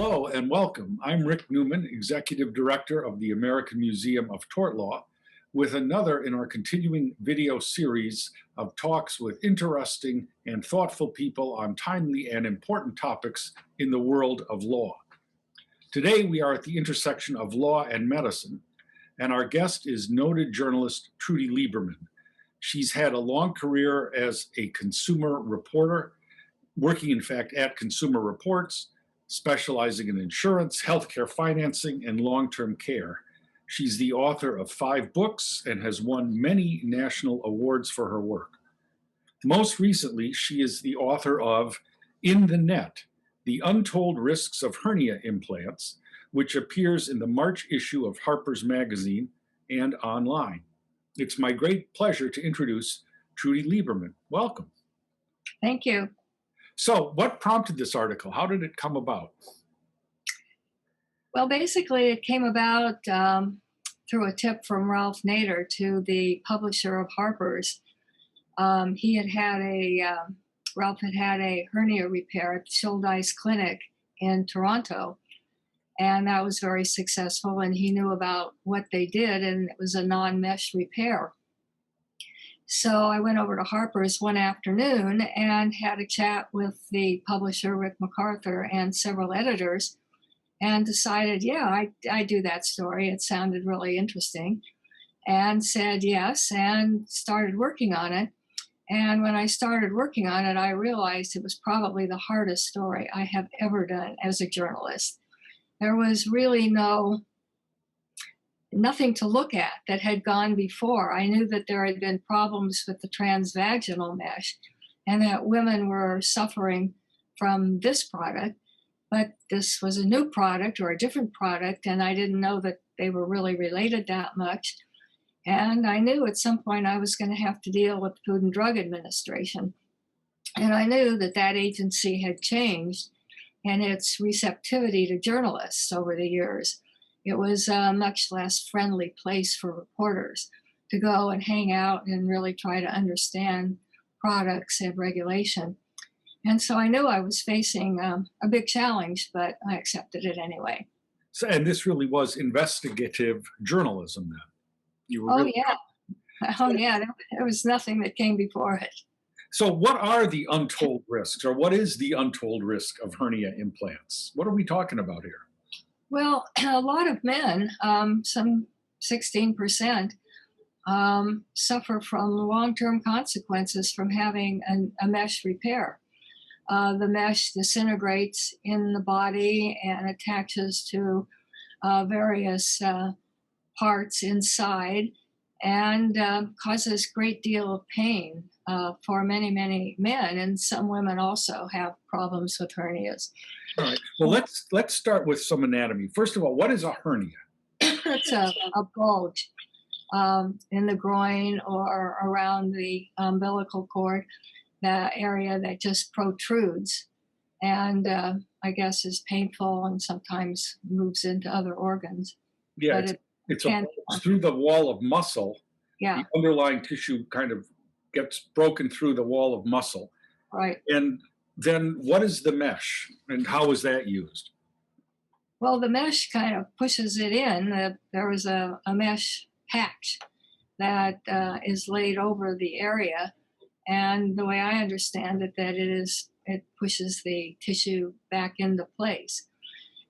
Hello and welcome. I'm Rick Newman, Executive Director of the American Museum of Tort Law, with another in our continuing video series of talks with interesting and thoughtful people on timely and important topics in the world of law. Today we are at the intersection of law and medicine, and our guest is noted journalist Trudy Lieberman. She's had a long career as a consumer reporter, working in fact at Consumer Reports, specializing in insurance, healthcare financing, and long-term care. She's the author of 5 books and has won many national awards for her work. Most recently, she is the author of In the Net, The Untold Risks of Hernia Implants, which appears in the March issue of Harper's Magazine and online. It's my great pleasure to introduce Trudy Lieberman. Welcome. Thank you. So what prompted this article? How did it come about? Well, basically, it came about through a tip from Ralph Nader to the publisher of Harper's. Ralph had had a hernia repair at the Shouldice Clinic in Toronto, and that was very successful, and he knew about what they did, and it was a non-mesh repair. So I went over to Harper's one afternoon and had a chat with the publisher, Rick MacArthur, and several editors, and decided, yeah, I do that story. It sounded really interesting, and said yes, and started working on it. And when I started working on it, I realized it was probably the hardest story I have ever done as a journalist. There was really nothing to look at that had gone before. I knew that there had been problems with the transvaginal mesh and that women were suffering from this product, but this was a new product or a different product, and I didn't know that they were really related that much. And I knew at some point I was going to have to deal with the Food and Drug Administration. And I knew that that agency had changed in its receptivity to journalists over the years. It was a much less friendly place for reporters to go and hang out and really try to understand products and regulation. And so I knew I was facing a big challenge, but I accepted it anyway. So, and this really was investigative journalism then? You were really... Yeah. There was nothing that came before it. So what are the untold risks, or what is the untold risk of hernia implants? What are we talking about here? Well, a lot of men, some 16%, suffer from long-term consequences from having a mesh repair. The mesh disintegrates in the body and attaches to various parts inside and causes a great deal of pain for many, many men. And some women also have problems with hernias. All right. Well, let's start with some anatomy. First of all, what is a hernia? It's a bulge in the groin or around the umbilical cord, the area that just protrudes and I guess is painful and sometimes moves into other organs. Yeah, it's through the wall of muscle. Yeah. The underlying tissue kind of gets broken through the wall of muscle. Right. And then what is the mesh and how is that used? Well, the mesh kind of pushes it in. There is a mesh patch that is laid over the area. And the way I understand it, it pushes the tissue back into place.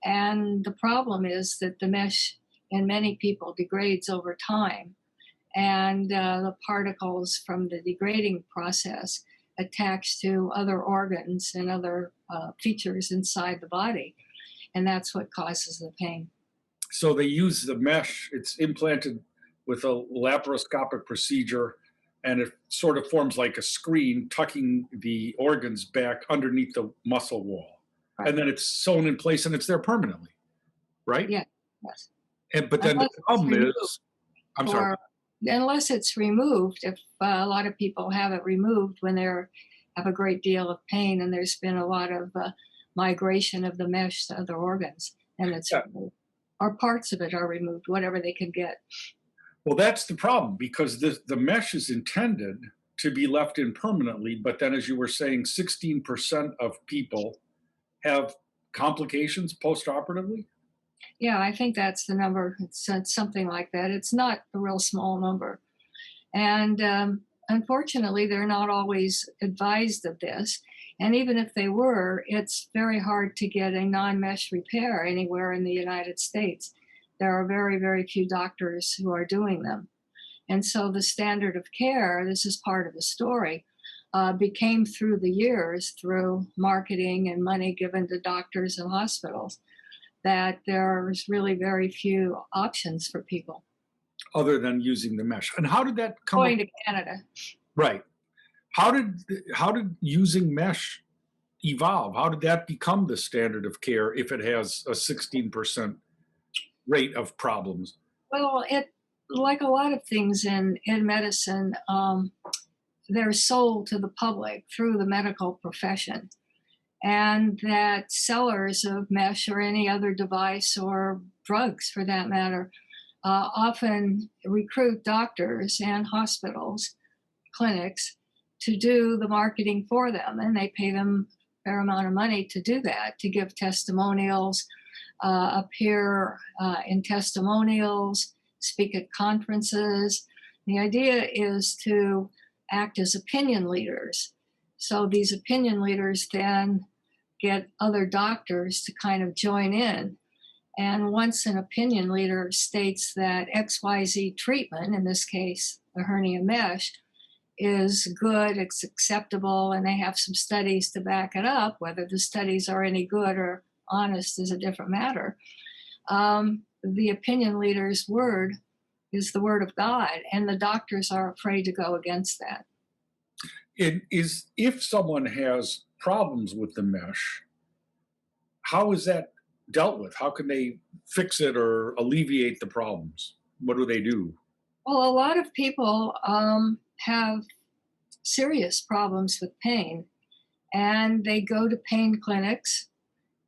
And the problem is that the mesh in many people degrades over time. And the particles from the degrading process attach to other organs and other features inside the body. And that's what causes the pain. So they use the mesh, it's implanted with a laparoscopic procedure, and it sort of forms like a screen, tucking the organs back underneath the muscle wall. Right. And then it's sewn in place and it's there permanently, right? Yeah, yes. But then the problem is, I'm sorry. Unless it's removed, if a lot of people have it removed when they have a great deal of pain and there's been a lot of migration of the mesh to other organs, and it's removed, or parts of it are removed, whatever they can get. Well, that's the problem, because the mesh is intended to be left in permanently, but then as you were saying, 16% of people have complications postoperatively? Yeah, I think that's the number. It's something like that. It's not a real small number. And unfortunately, they're not always advised of this. And even if they were, it's very hard to get a non mesh repair anywhere in the United States. There are very, very few doctors who are doing them. And so the standard of care, this is part of the story, became through the years, through marketing and money given to doctors and hospitals, that there's really very few options for people. Other than using the mesh. And how did that come up? Going to Canada. Right. How did using mesh evolve? How did that become the standard of care if it has a 16% rate of problems? Well, it like a lot of things in medicine, they're sold to the public through the medical profession, and that sellers of mesh or any other device or drugs, for that matter, often recruit doctors and hospitals, clinics, to do the marketing for them, and they pay them a fair amount of money to do that, to give testimonials, appear in testimonials, speak at conferences. The idea is to act as opinion leaders. So these opinion leaders then get other doctors to kind of join in. And once an opinion leader states that XYZ treatment, in this case, the hernia mesh, is good, it's acceptable, and they have some studies to back it up, whether the studies are any good or honest is a different matter. The opinion leader's word is the word of God, and the doctors are afraid to go against that. It is if someone has problems with the mesh, how is that dealt with? How can they fix it or alleviate the problems? What do they do? Well, a lot of people have serious problems with pain, and they go to pain clinics,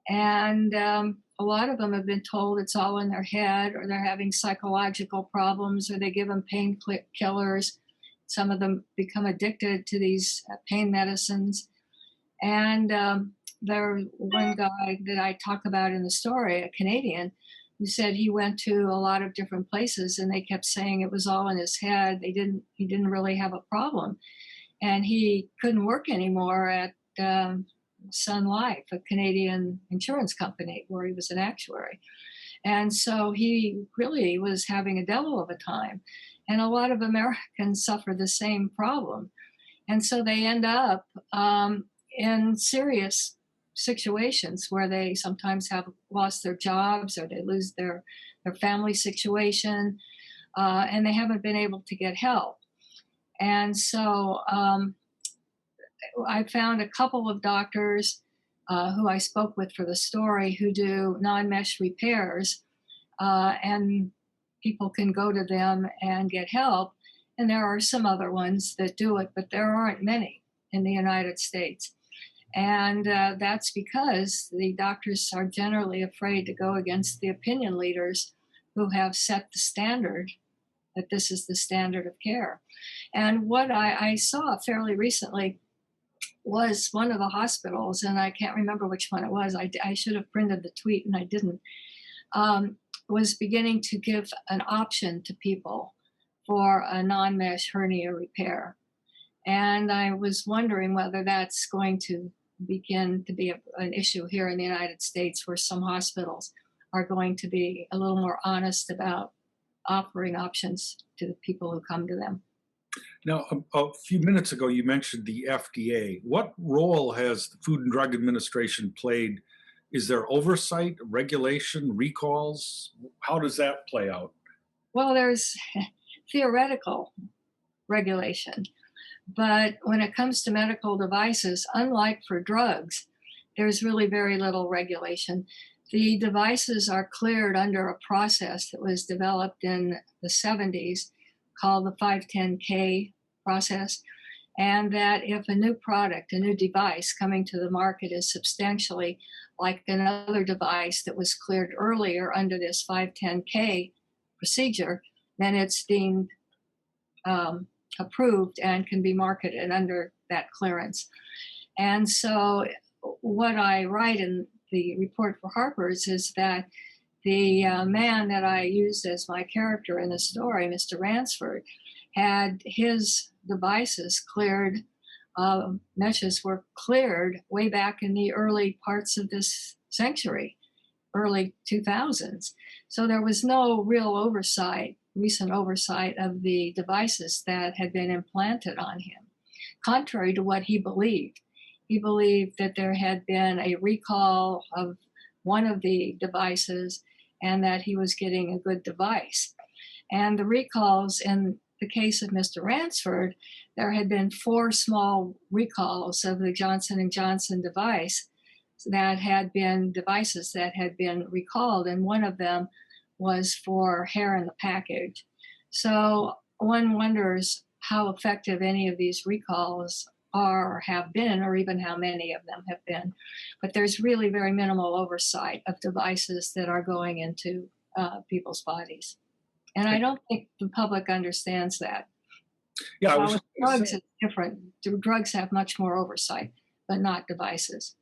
and a lot of them have been told it's all in their head, or they're having psychological problems, or they give them painkillers. Some of them become addicted to these pain medicines. And there's one guy that I talk about in the story, a Canadian, who said he went to a lot of different places and they kept saying it was all in his head. He didn't really have a problem. And he couldn't work anymore at Sun Life, a Canadian insurance company where he was an actuary. And so he really was having a devil of a time. And a lot of Americans suffer the same problem. And so they end up in serious situations where they sometimes have lost their jobs or they lose their family situation, and they haven't been able to get help. And so I found a couple of doctors who I spoke with for the story who do non-mesh repairs, and people can go to them and get help. And there are some other ones that do it, but there aren't many in the United States. And that's because the doctors are generally afraid to go against the opinion leaders who have set the standard, that this is the standard of care. And what I saw fairly recently was one of the hospitals, and I can't remember which one it was. I should have printed the tweet and I didn't. Was beginning to give an option to people for a non-mesh hernia repair. And I was wondering whether that's going to begin to be an issue here in the United States, where some hospitals are going to be a little more honest about offering options to the people who come to them. Now, a few minutes ago, you mentioned the FDA. What role has the Food and Drug Administration played? Is there oversight, regulation, recalls? How does that play out? Well, there's theoretical regulation, but when it comes to medical devices, unlike for drugs, there's really very little regulation. The devices are cleared under a process that was developed in the 70s called the 510K process, and that if a new product, a new device coming to the market is substantially like another device that was cleared earlier under this 510K procedure, then it's deemed approved and can be marketed under that clearance. And so what I write in the report for Harper's is that the man that I used as my character in the story, Mr. Ransford, had his devices cleared. Meshes were cleared way back in the early parts of this century, early 2000s. So there was no real recent oversight of the devices that had been implanted on him, contrary to what he believed. He believed that there had been a recall of one of the devices and that he was getting a good device. And the recalls in the case of Mr. Ransford, there had been 4 small recalls of the Johnson & Johnson device that had been devices that had been recalled, and one of them was for hair in the package. So one wonders how effective any of these recalls are or have been, or even how many of them have been. But there's really very minimal oversight of devices that are going into people's bodies. And I don't think the public understands that. Yeah, While with drugs, it's different. Drugs have much more oversight, but not devices.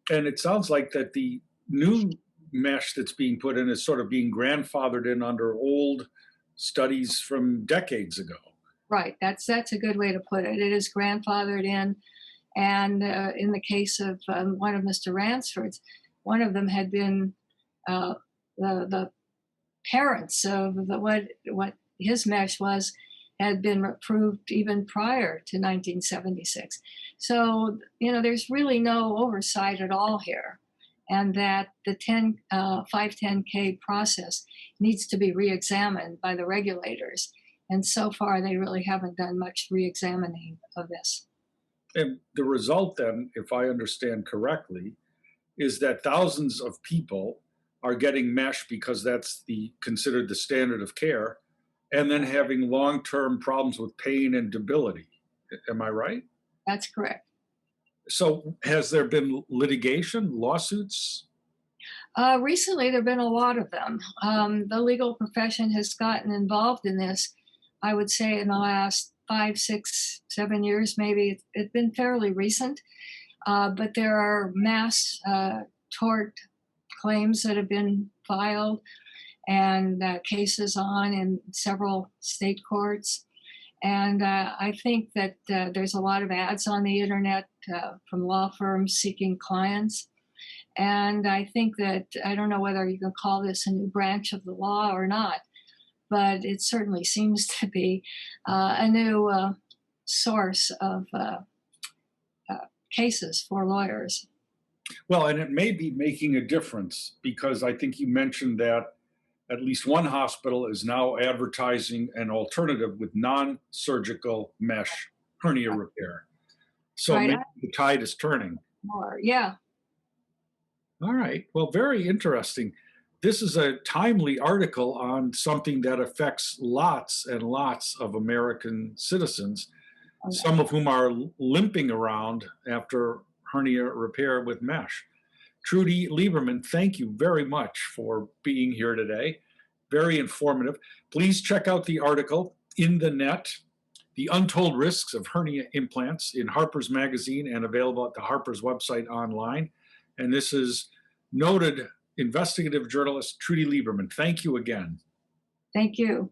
and it sounds like that the new mesh that's being put in is sort of being grandfathered in under old studies from decades ago. Right. That's a good way to put it. It is grandfathered in, and in the case of one of Mr. Ransford's, one of them had been the parents of what his mesh was had been approved even prior to 1976. So there's really no oversight at all here, and that the 510K process needs to be re-examined by the regulators. And so far, they really haven't done much re-examining of this. And the result then, if I understand correctly, is that thousands of people are getting mesh because that's considered the standard of care, and then having long-term problems with pain and debility. Am I right? That's correct. So has there been litigation, lawsuits? Recently, there have been a lot of them. The legal profession has gotten involved in this, I would say, in the last 5, 6, 7 years, maybe. It's been fairly recent, but there are mass tort claims that have been filed and cases on in several state courts. And I think that there's a lot of ads on the internet from law firms seeking clients. And I think that, I don't know whether you can call this a new branch of the law or not, but it certainly seems to be a new source of cases for lawyers. Well, and it may be making a difference because I think you mentioned that at least one hospital is now advertising an alternative with non-surgical mesh hernia repair. So Right. maybe the tide is turning. More, yeah. All right. Well, very interesting. This is a timely article on something that affects lots and lots of American citizens, Okay. some of whom are limping around after hernia repair with mesh. Trudy Lieberman, thank you very much for being here today. Very informative. Please check out the article in the net, The Untold Risks of Hernia Implants, in Harper's Magazine and available at the Harper's website online. And this is noted investigative journalist Trudy Lieberman. Thank you again. Thank you.